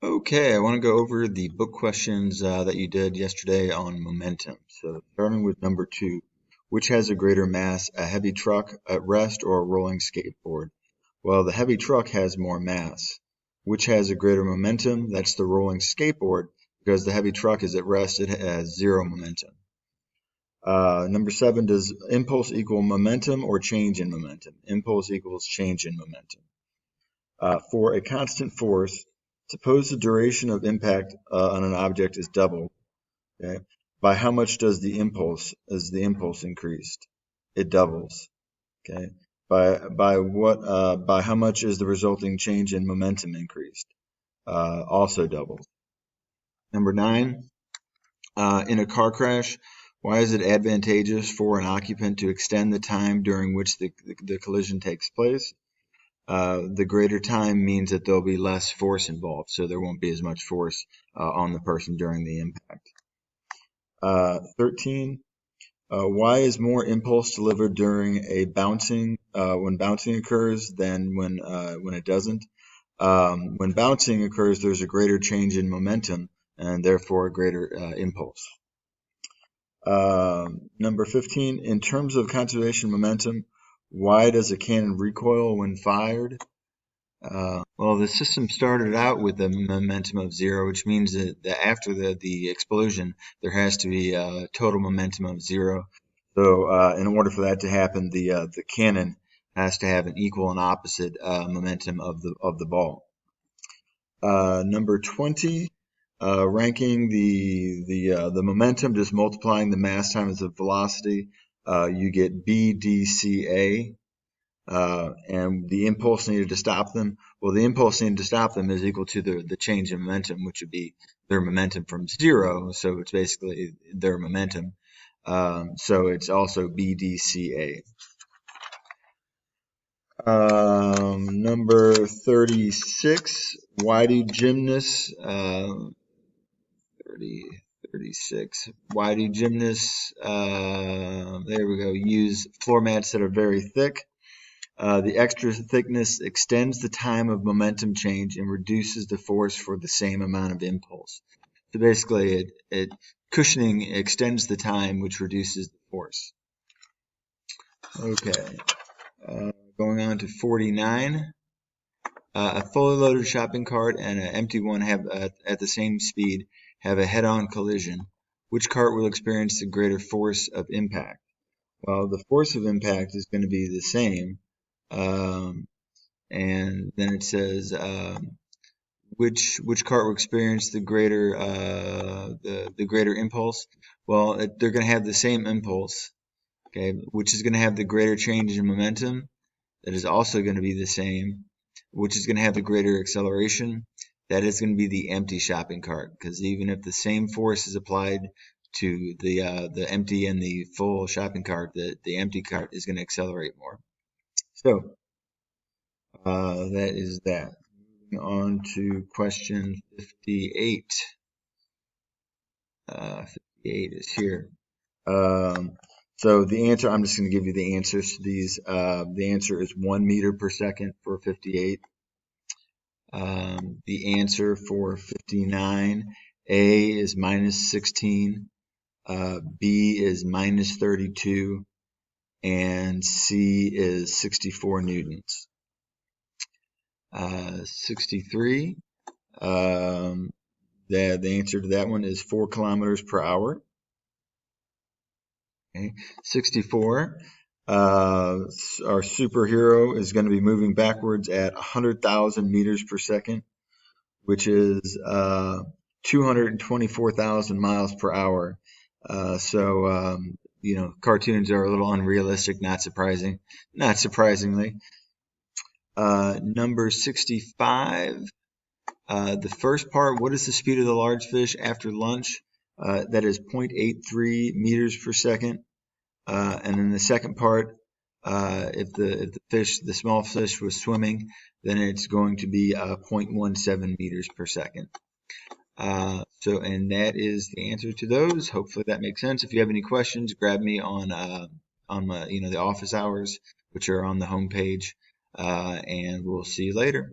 Okay, I want to go over the book questions that you did yesterday on momentum. So starting with number 2, which has a greater mass, a heavy truck at rest or a rolling skateboard? Well, the heavy truck has more mass. Which has a greater momentum? That's the rolling skateboard, because the heavy truck is at rest, it has zero momentum. Number 7, does impulse equal momentum or change in momentum? Impulse equals change in momentum. For a constant force, suppose the duration of impact on an object is doubled. Okay? By how much is the impulse increased? It doubles. Okay. By how much is the resulting change in momentum increased? Also doubles. Number 9, in a car crash, why is it advantageous for an occupant to extend the time during which the collision takes place? The greater time means that there'll be less force involved, so there won't be as much force on the person during the impact. 13, why is more impulse delivered during a bouncing when bouncing occurs than when it doesn't? When bouncing occurs, there's a greater change in momentum and therefore a greater impulse. Number 15, in terms of conservation momentum, why does a cannon recoil when fired? Well, the system started out with a momentum of 0, which means that after the explosion, there has to be a total momentum of 0. So, in order for that to happen, the cannon has to have an equal and opposite momentum of the ball. Number 20, ranking the momentum, just multiplying the mass times the velocity, you get BDCA. And the impulse needed to stop them. Well, the impulse needed to stop them is equal to the change in momentum, which would be their momentum from 0. So it's basically their momentum. So it's also BDCA. Number 36, why do gymnasts, 36, why do gymnasts, there we go, use floor mats that are very thick? The extra thickness extends the time of momentum change and reduces the force for the same amount of impulse. So basically, cushioning extends the time, which reduces the force. Okay, going on to 49. A fully loaded shopping cart and an empty one have at the same speed have a head-on collision. Which cart will experience the greater force of impact? Well, the force of impact is going to be the same. And then it says which cart will experience the greater the greater impulse. Well, they're going to have the same impulse, okay, which is going to have the greater change in momentum. That is also going to be the same, which is going to have the greater acceleration. That is going to be the empty shopping cart, because even if the same force is applied to the empty and the full shopping cart, the empty cart is going to accelerate more. So that is that. Moving on to question 58. 58 is here. So the answer, I'm just going to give you the answers to these. The answer is 1 meter per second for 58. The answer for 59, A is minus 16, B is minus 32, and C is 64 newtons. 63, the answer to that one is 4 kilometers per hour. Okay. 64, our superhero is going to be moving backwards at 100,000 meters per second, which is 224,000 miles per hour. So cartoons are a little unrealistic, not surprisingly. Number 65, the first part, what is the speed of the large fish after lunch? That is 0.83 meters per second. And then the second part, if the small fish was swimming, then it's going to be 0.17 meters per second. And that is the answer to those. Hopefully that makes sense. If you have any questions, grab me on the office hours, which are on the homepage. And we'll see you later.